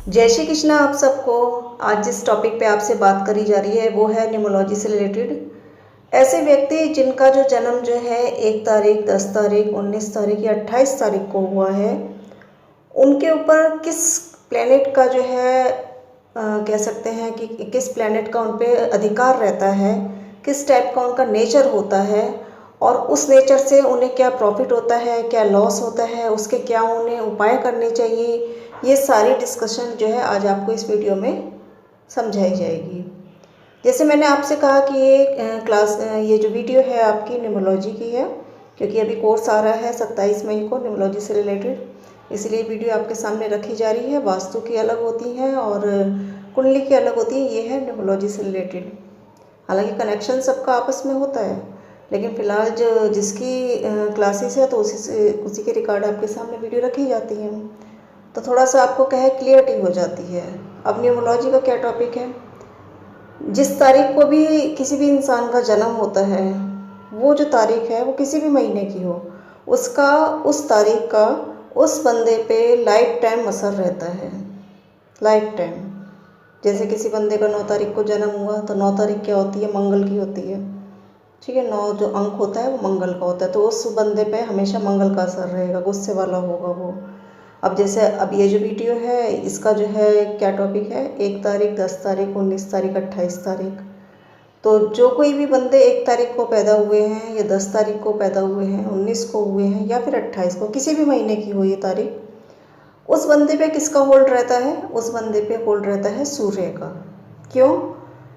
जय श्री कृष्णा आप सबको। आज जिस टॉपिक पे आपसे बात करी जा रही है वो है न्यूमरोलॉजी से रिलेटेड। ऐसे व्यक्ति जिनका जो जन्म जो है 1 तारीख, 10 तारीख, 19 तारीख या 28 तारीख को हुआ है, उनके ऊपर किस प्लेनेट का जो है कह सकते हैं कि किस प्लेनेट का उन पे अधिकार रहता है, किस टाइप का उनका नेचर होता है और उस नेचर से उन्हें क्या प्रॉफिट होता है, क्या लॉस होता है, उसके क्या उन्हें उपाय करने चाहिए, ये सारी डिस्कशन जो है आज आपको इस वीडियो में समझाई जाएगी। जैसे मैंने आपसे कहा कि ये जो वीडियो है आपकी न्यूमरोलॉजी की है, क्योंकि अभी कोर्स आ रहा है 27 मई को न्यूमरोलॉजी से रिलेटेड, इसलिए वीडियो आपके सामने रखी जा रही है। वास्तु की अलग होती हैं और कुंडली की अलग होती है, ये है न्यूमरोलॉजी से रिलेटेड। हालांकि कनेक्शन सबका आपस में होता है, लेकिन फ़िलहाल जो जिसकी क्लासेस है तो उसी के रिकॉर्ड आपके सामने वीडियो रखी जाती है, तो थोड़ा सा आपको क्या है क्लियरिटी हो जाती है। अब न्यूमरोलॉजी का क्या टॉपिक है, जिस तारीख को भी किसी भी इंसान का जन्म होता है, वो जो तारीख है वो किसी भी महीने की हो, उसका उस तारीख का उस बंदे पे लाइफ टाइम असर रहता है। लाइफ टाइम, जैसे किसी बंदे का 9 तारीख को जन्म हुआ तो 9 तारीख क्या होती है, मंगल की होती है। ठीक है, 9 जो अंक होता है वो मंगल का होता है, तो उस बंदे पे हमेशा मंगल का असर रहेगा, गुस्से वाला होगा वो। अब जैसे अब ये जो वीडियो है इसका जो है क्या टॉपिक है, 1 तारीख, 10 तारीख, 19 तारीख, 28 तारीख। तो जो कोई भी बंदे 1 तारीख को पैदा हुए हैं या 10 तारीख को पैदा हुए हैं, 19 को हुए हैं या फिर 28 को, किसी भी महीने की हो ये तारीख, उस बंदे पे किसका होल्ड रहता है, उस बंदे पे होल्ड रहता है सूर्य का। क्यों?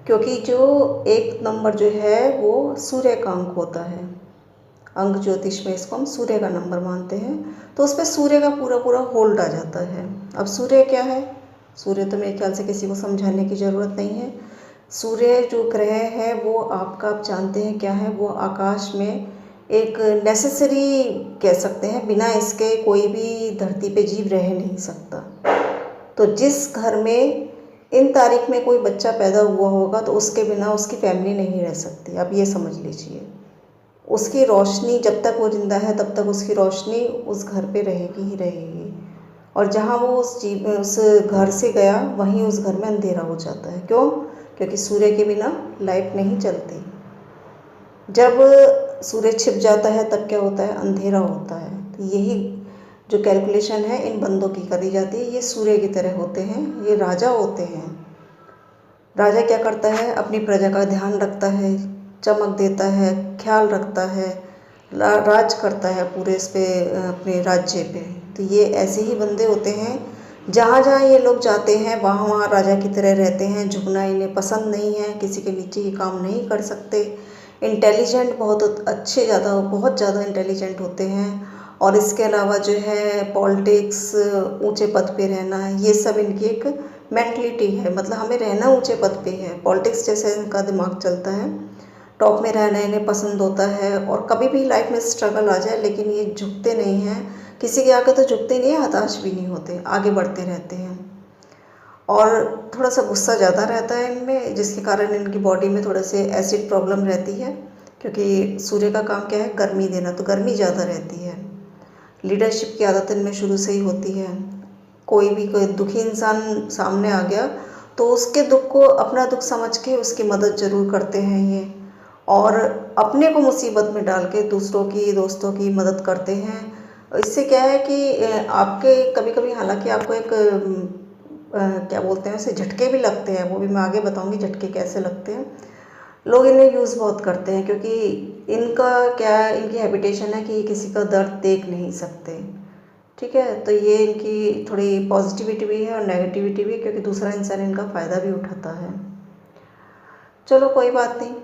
क्योंकि जो 1 नंबर जो है वो सूर्य का अंक होता है। अंक ज्योतिष में इसको हम सूर्य का नंबर मानते हैं, तो उस पर सूर्य का पूरा पूरा होल्ड आ जाता है। अब सूर्य क्या है? सूर्य तो मेरे ख्याल से किसी को समझाने की ज़रूरत नहीं है। सूर्य जो ग्रह है वो आप जानते हैं क्या है, वो आकाश में एक नेसेसरी कह सकते हैं, बिना इसके कोई भी धरती पे जीव रह नहीं सकता। तो जिस घर में इन तारीख में कोई बच्चा पैदा हुआ होगा तो उसके बिना उसकी फैमिली नहीं रह सकती। आप ये समझ लीजिए, उसकी रोशनी जब तक वो जिंदा है तब तक उसकी रोशनी उस घर पे रहेगी ही रहेगी, और जहाँ वो उस घर से गया वहीं उस घर में अंधेरा हो जाता है। क्यों? क्योंकि सूर्य के बिना लाइट नहीं चलती। जब सूर्य छिप जाता है तब क्या होता है, अंधेरा होता है। तो यही जो कैलकुलेशन है इन बंदों की करी जाती है। ये सूर्य की तरह होते हैं, ये राजा होते हैं। राजा क्या करता है, अपनी प्रजा का ध्यान रखता है, चमक देता है, ख्याल रखता है, राज करता है पूरे इस पे, अपने राज्य पे। तो ये ऐसे ही बंदे होते हैं, जहाँ जहाँ ये लोग जाते हैं वहाँ वहाँ राजा की तरह रहते हैं। झुकना इन्हें पसंद नहीं है, किसी के नीचे ये काम नहीं कर सकते। इंटेलिजेंट बहुत अच्छे, बहुत ज़्यादा इंटेलिजेंट होते हैं। और इसके अलावा जो है पॉलिटिक्स, ऊंचे पद पे रहना, ये सब इनकी एक मेंटलिटी है। मतलब हमें रहना ऊंचे पद पे है, पॉलिटिक्स जैसे इनका दिमाग चलता है, टॉप में रहना इन्हें पसंद होता है। और कभी भी लाइफ में स्ट्रगल आ जाए लेकिन ये झुकते नहीं हैं, किसी के आगे तो झुकते नहीं हैं, हताश भी नहीं होते, आगे बढ़ते रहते हैं। और थोड़ा सा गुस्सा ज़्यादा रहता है इनमें, जिसके कारण इनकी बॉडी में थोड़े से एसिड प्रॉब्लम रहती है, क्योंकि सूर्य का काम क्या है, गर्मी देना, तो गर्मी ज़्यादा रहती है। लीडरशिप की आदत इनमें शुरू से ही होती है। कोई दुखी इंसान सामने आ गया तो उसके दुख को अपना दुख समझ के उसकी मदद ज़रूर करते हैं ये, और अपने को मुसीबत में डाल के दूसरों की, दोस्तों की मदद करते हैं। इससे क्या है कि आपके कभी कभी, हालांकि आपको एक क्या बोलते हैं उसे, झटके भी लगते हैं, वो भी मैं आगे बताऊंगी झटके कैसे लगते हैं। लोग इन्हें यूज़ बहुत करते हैं, क्योंकि इनका क्या है, इनकी हैबिटेशन है कि ये किसी का दर्द देख नहीं सकते। ठीक है, तो ये इनकी थोड़ी पॉजिटिविटी भी है और नेगेटिविटी भी, क्योंकि दूसरा इंसान इनका फ़ायदा भी उठाता है। चलो कोई बात नहीं।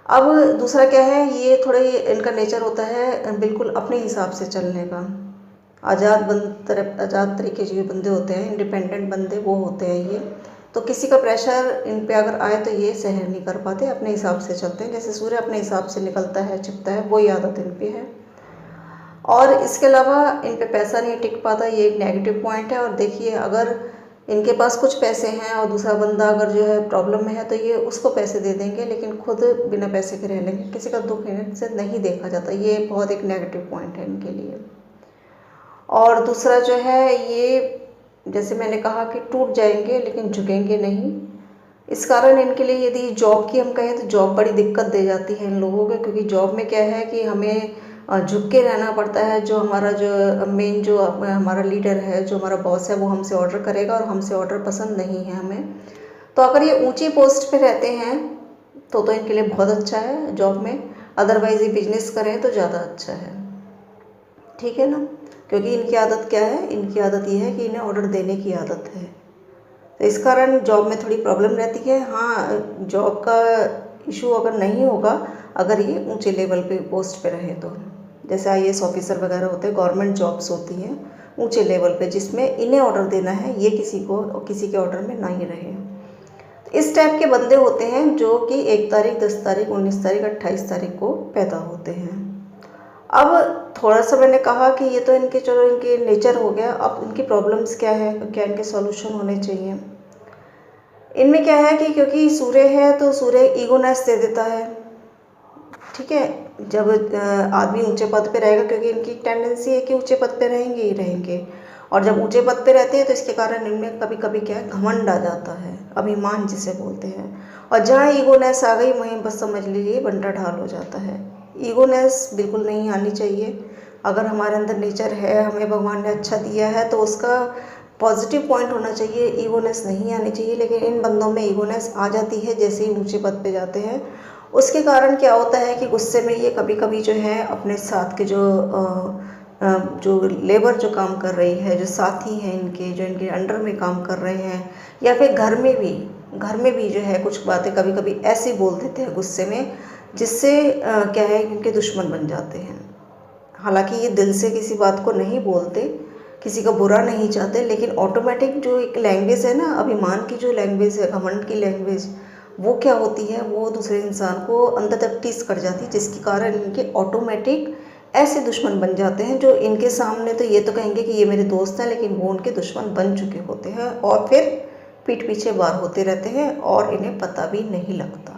अब दूसरा क्या है, ये थोड़े इनका नेचर होता है बिल्कुल अपने हिसाब से चलने का। आज़ाद तरीके के बंदे होते हैं, इंडिपेंडेंट बंदे वो होते हैं ये। तो किसी का प्रेशर इन पे अगर आए तो ये सहन नहीं कर पाते, अपने हिसाब से चलते हैं। जैसे सूर्य अपने हिसाब से निकलता है, छिपता है, वही आदत इन पे है। और इसके अलावा इन पे पैसा नहीं टिक पाता, ये एक नेगेटिव पॉइंट है। और देखिए, अगर इनके पास कुछ पैसे हैं और दूसरा बंदा अगर जो है प्रॉब्लम में है तो ये उसको पैसे दे देंगे, लेकिन खुद बिना पैसे के रह लेंगे। किसी का दुख इनसे नहीं देखा जाता, ये बहुत एक नेगेटिव पॉइंट है इनके लिए। और दूसरा जो है, ये जैसे मैंने कहा कि टूट जाएंगे लेकिन झुकेंगे नहीं। इस कारण इनके लिए यदि जॉब की हम कहें तो जॉब बड़ी दिक्कत दे जाती है इन लोगों को, क्योंकि जॉब में क्या है कि हमें झुक के रहना पड़ता है। जो हमारा जो मेन जो हमारा लीडर है, जो हमारा बॉस है, वो हमसे ऑर्डर करेगा और हमसे ऑर्डर पसंद नहीं है हमें। तो अगर ये ऊंची पोस्ट पे रहते हैं तो इनके लिए बहुत अच्छा है जॉब में। अदरवाइज ये बिजनेस करें तो ज़्यादा अच्छा है, ठीक है ना। क्योंकि इनकी आदत क्या है, इनकी आदत ये है कि इन्हें ऑर्डर देने की आदत है। तो इस कारण जॉब में थोड़ी प्रॉब्लम रहती है। हाँ, जॉब का इशू अगर नहीं होगा अगर ये ऊंचे लेवल पे पोस्ट पे रहे तो, जैसे IAS ऑफिसर वगैरह होते हैं, गवर्नमेंट जॉब्स होती हैं ऊंचे लेवल पे, जिसमें इन्हें ऑर्डर देना है, ये किसी के ऑर्डर में ना ही रहे। इस टाइप के बंदे होते हैं जो कि 1 तारीख, 10 तारीख, 19 तारीख, 28 तारीख को पैदा होते हैं। अब थोड़ा सा मैंने कहा कि ये तो इनके चलो इनके नेचर हो गया। अब इनकी प्रॉब्लम्स क्या है, क्या इनके सॉल्यूशन होने चाहिए। इनमें क्या है कि क्योंकि सूर्य है तो सूर्य ईगोनेस दे देता है, ठीक है। जब आदमी ऊंचे पद पे रहेगा, क्योंकि इनकी टेंडेंसी है कि ऊंचे पद पे रहेंगे ही रहेंगे, और जब ऊंचे पद पे रहते हैं तो इसके कारण इनमें कभी कभी क्या है, घमंड आ जाता है, अभिमान जिसे बोलते हैं। और जहाँ ईगोनेस आ गई वहीं बस समझ लीजिए बंटा ढाल हो जाता है। ईगोनेस बिल्कुल नहीं आनी चाहिए। अगर हमारे अंदर नेचर है, हमें भगवान ने अच्छा दिया है, तो उसका पॉजिटिव पॉइंट होना चाहिए, ईगोनेस नहीं आनी चाहिए। लेकिन इन बंदों में ईगोनेस आ जाती है जैसे ही ऊंचे पद पे जाते हैं। उसके कारण क्या होता है कि गुस्से में ये कभी कभी जो है अपने साथ के जो लेबर जो काम कर रही है, जो साथी हैं इनके, जो इनके अंडर में काम कर रहे हैं, या फिर घर में भी जो है कुछ बातें कभी कभी ऐसी बोल देते हैं गुस्से में, जिससे क्या है, इनके दुश्मन बन जाते हैं। हालांकि ये दिल से किसी बात को नहीं बोलते, किसी का बुरा नहीं चाहते, लेकिन ऑटोमेटिक जो एक लैंग्वेज है ना, अभिमान की जो लैंग्वेज है, घमंड की लैंग्वेज, वो क्या होती है, वो दूसरे इंसान को अंदर तक टीस कर जाती है, जिसके कारण इनके ऑटोमेटिक ऐसे दुश्मन बन जाते हैं जो इनके सामने तो ये तो कहेंगे कि ये मेरे दोस्त हैं, लेकिन वो उनके दुश्मन बन चुके होते हैं और फिर पीठ पीछे वार होते रहते हैं और इन्हें पता भी नहीं लगता।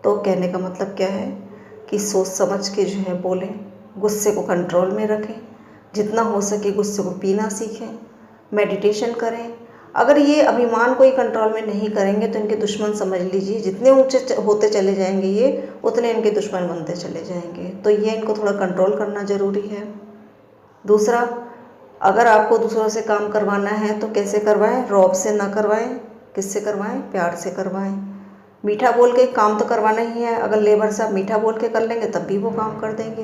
तो कहने का मतलब क्या है कि सोच समझ के जो है बोलें, गुस्से को कंट्रोल में रखें, जितना हो सके गुस्से को पीना सीखें, मेडिटेशन करें। अगर ये अभिमान को ही कंट्रोल में नहीं करेंगे तो इनके दुश्मन समझ लीजिए जितने ऊंचे होते चले जाएंगे ये, उतने इनके दुश्मन बनते चले जाएंगे। तो ये इनको थोड़ा कंट्रोल करना ज़रूरी है। दूसरा, अगर आपको दूसरों से काम करवाना है तो कैसे करवाएं, रौब से ना करवाएं। किससे करवाएं, प्यार से करवाएं। मीठा बोल के काम तो करवाना ही है। अगर लेबर साहब मीठा बोल के कर लेंगे तब भी वो काम कर देंगे,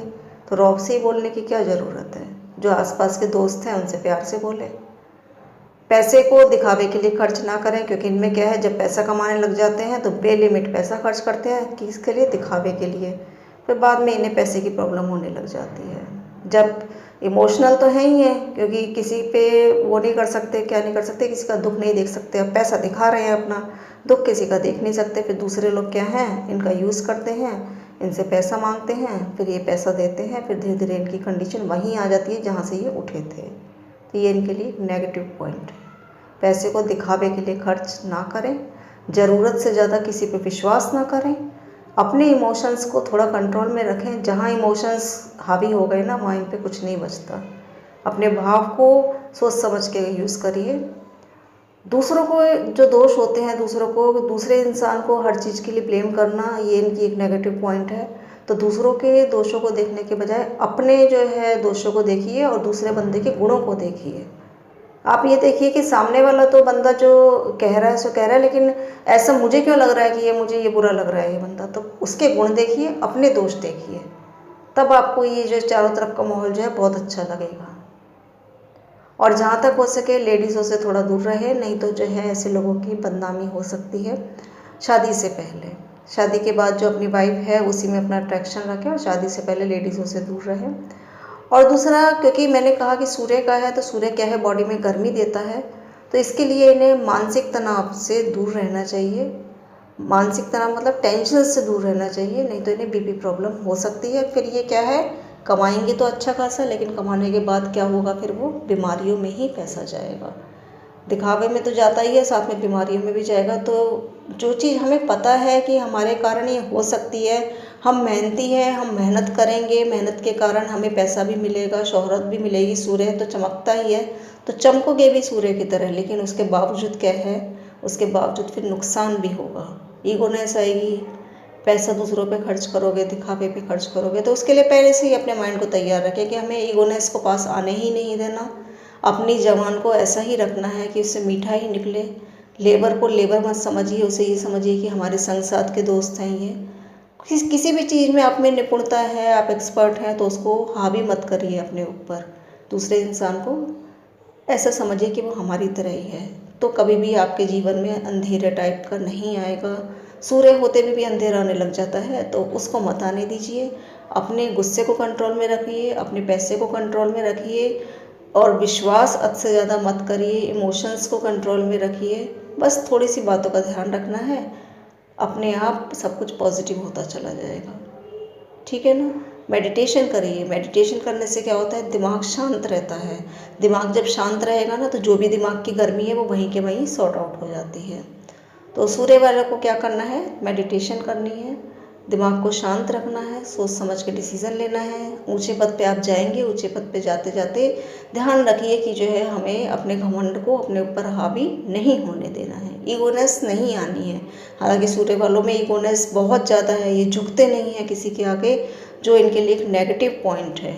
तो रौब से ही बोलने की क्या ज़रूरत है। जो आसपास के दोस्त हैं उनसे प्यार से बोलें। पैसे को दिखावे के लिए खर्च ना करें, क्योंकि इनमें क्या है, जब पैसा कमाने लग जाते हैं तो बेलिमिट पैसा खर्च करते हैं, किसके लिए, दिखावे के लिए। फिर बाद में इन्हें पैसे की प्रॉब्लम होने लग जाती है। जब इमोशनल तो है ही है, क्योंकि किसी पे वो नहीं कर सकते, क्या नहीं कर सकते, किसी का दुख नहीं देख सकते। अब पैसा दिखा रहे हैं अपना, दुख किसी का देख नहीं सकते। फिर दूसरे लोग क्या हैं, इनका यूज़ करते हैं, इनसे पैसा मांगते हैं, फिर ये पैसा देते हैं, फिर धीरे धीरे इनकी कंडीशन वहीं आ जाती है जहाँ से ये उठे थे। तो ये इनके लिए नेगेटिव पॉइंट है। पैसे को दिखावे के लिए खर्च ना करें, ज़रूरत से ज़्यादा किसी पे विश्वास ना करें, अपने इमोशंस को थोड़ा कंट्रोल में रखें। जहाँ इमोशंस हावी हो गए ना, वहाँ इन पे कुछ नहीं बचता। अपने भाव को सोच समझ के यूज़ करिए। दूसरों को जो दोष होते हैं, दूसरे इंसान को हर चीज़ के लिए ब्लेम करना, ये इनकी एक नेगेटिव पॉइंट है। तो दूसरों के दोषों को देखने के बजाय अपने जो है दोषों को देखिए और दूसरे बंदे के गुणों को देखिए। आप ये देखिए कि सामने वाला तो बंदा जो कह रहा है सो कह रहा है, लेकिन ऐसा मुझे क्यों लग रहा है कि मुझे ये बुरा लग रहा है ये बंदा। तो उसके गुण देखिए, अपने दोष देखिए, तब आपको ये जो चारों तरफ का माहौल जो है बहुत अच्छा लगेगा। और जहाँ तक हो सके लेडीज़ों से थोड़ा दूर रहे, नहीं तो जो है ऐसे लोगों की बदनामी हो सकती है शादी से पहले। शादी के बाद जो अपनी वाइफ है उसी में अपना अट्रैक्शन रखें और शादी से पहले लेडीज़ों से दूर रहें। और दूसरा, क्योंकि मैंने कहा कि सूर्य का है, तो सूर्य क्या है, बॉडी में गर्मी देता है, तो इसके लिए इन्हें मानसिक तनाव से दूर रहना चाहिए। मानसिक तनाव मतलब टेंशन से दूर रहना चाहिए, नहीं तो इन्हें बीपी प्रॉब्लम हो सकती है। फिर ये क्या है, कमाएंगे तो अच्छा खासा, लेकिन कमाने के बाद क्या होगा, फिर वो बीमारियों में ही पैसा जाएगा। दिखावे में तो जाता ही है, साथ में बीमारियों में भी जाएगा। तो जो चीज़ हमें पता है कि हमारे कारण ये हो सकती है, हम मेहनती हैं, हम मेहनत करेंगे, मेहनत के कारण हमें पैसा भी मिलेगा, शोहरत भी मिलेगी, सूर्य तो चमकता ही है, तो चमकोगे भी सूर्य की तरह, लेकिन उसके बावजूद क्या है, उसके बावजूद फिर नुकसान भी होगा। ईगोनेस आएगी, पैसा दूसरों पे खर्च करोगे, दिखावे पे खर्च करोगे, तो उसके लिए पहले से ही अपने माइंड को तैयार रखें कि हमें ईगोनेस को पास आने ही नहीं देना। अपनी जबान को ऐसा ही रखना है कि उससे मीठा ही निकले। लेबर को लेबर मत समझिए, उसे ये समझिए कि हमारे संग साथ के दोस्त हैं ये। किसी भी चीज़ में आप में निपुणता है, आप एक्सपर्ट हैं, तो उसको हावी मत करिए अपने ऊपर। दूसरे इंसान को ऐसा समझिए कि वो हमारी तरह ही है, तो कभी भी आपके जीवन में अंधेरे टाइप का नहीं आएगा। सूर्य होते हुए भी अंधेरा आने लग जाता है, तो उसको मत आने दीजिए। अपने गुस्से को कंट्रोल में रखिए, अपने पैसे को कंट्रोल में रखिए, और विश्वास हद से ज़्यादा मत करिए, इमोशंस को कंट्रोल में रखिए। बस थोड़ी सी बातों का ध्यान रखना है, अपने आप सब कुछ पॉजिटिव होता चला जाएगा। ठीक है ना। मेडिटेशन करिए। मेडिटेशन करने से क्या होता है, दिमाग शांत रहता है। दिमाग जब शांत रहेगा ना, तो जो भी दिमाग की गर्मी है वो वहीं के वहीं सॉर्ट आउट हो जाती है। तो सूर्य वाले को क्या करना है, मेडिटेशन करनी है, दिमाग को शांत रखना है, सोच समझ के डिसीज़न लेना है। ऊंचे पद पे आप जाएंगे, ऊंचे पद पे जाते जाते ध्यान रखिए कि जो है हमें अपने घमंड को अपने ऊपर हावी नहीं होने देना है, ईगोनेस नहीं आनी है। हालांकि सूर्य वालों में ईगोनेस बहुत ज़्यादा है, ये झुकते नहीं हैं किसी के आगे, जो इनके लिए एक नेगेटिव पॉइंट है।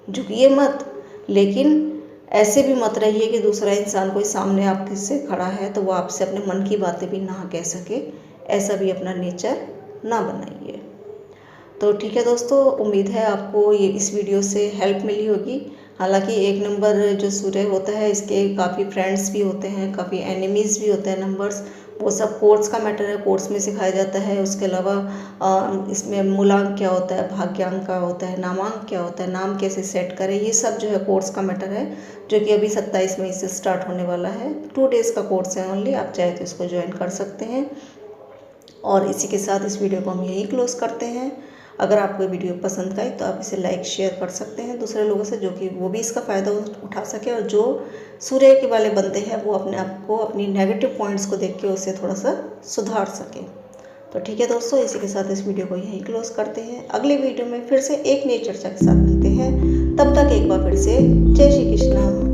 झुकिए मत, लेकिन ऐसे भी मत रहिए कि दूसरा इंसान कोई सामने आपके से खड़ा है तो वो आपसे अपने मन की बातें भी ना कह सके। ऐसा भी अपना नेचर ना बनाइए। तो ठीक है दोस्तों, उम्मीद है आपको ये इस वीडियो से हेल्प मिली होगी। हालांकि एक नंबर जो सूर्य होता है, इसके काफ़ी फ्रेंड्स भी होते हैं, काफ़ी एनिमीज़ भी होते हैं नंबर्स। वो सब कोर्स का मैटर है, कोर्स में सिखाया जाता है। उसके अलावा इसमें मूलांक क्या होता है, भाग्यांक क्या होता है, नामांक क्या होता है, नाम कैसे सेट करें, ये सब जो है कोर्स का मैटर है, जो कि अभी 27 मई से स्टार्ट होने वाला है। 2 डेज़ का कोर्स है ओनली, आप चाहे तो इसको ज्वाइन कर सकते हैं। और इसी के साथ इस वीडियो को हम यहीं क्लोज़ करते हैं। अगर आपको वीडियो पसंद आए तो आप इसे लाइक शेयर कर सकते हैं दूसरे लोगों से, जो कि वो भी इसका फ़ायदा उठा सके, और जो सूर्य के वाले बनते हैं वो अपने आप को, अपनी नेगेटिव पॉइंट्स को देख के उसे थोड़ा सा सुधार सके। तो ठीक है दोस्तों, इसी के साथ इस वीडियो को यहीं क्लोज़ करते हैं। अगले वीडियो में फिर से एक नई चर्चा के साथ मिलते हैं। तब तक एक बार फिर से जय श्री कृष्णा।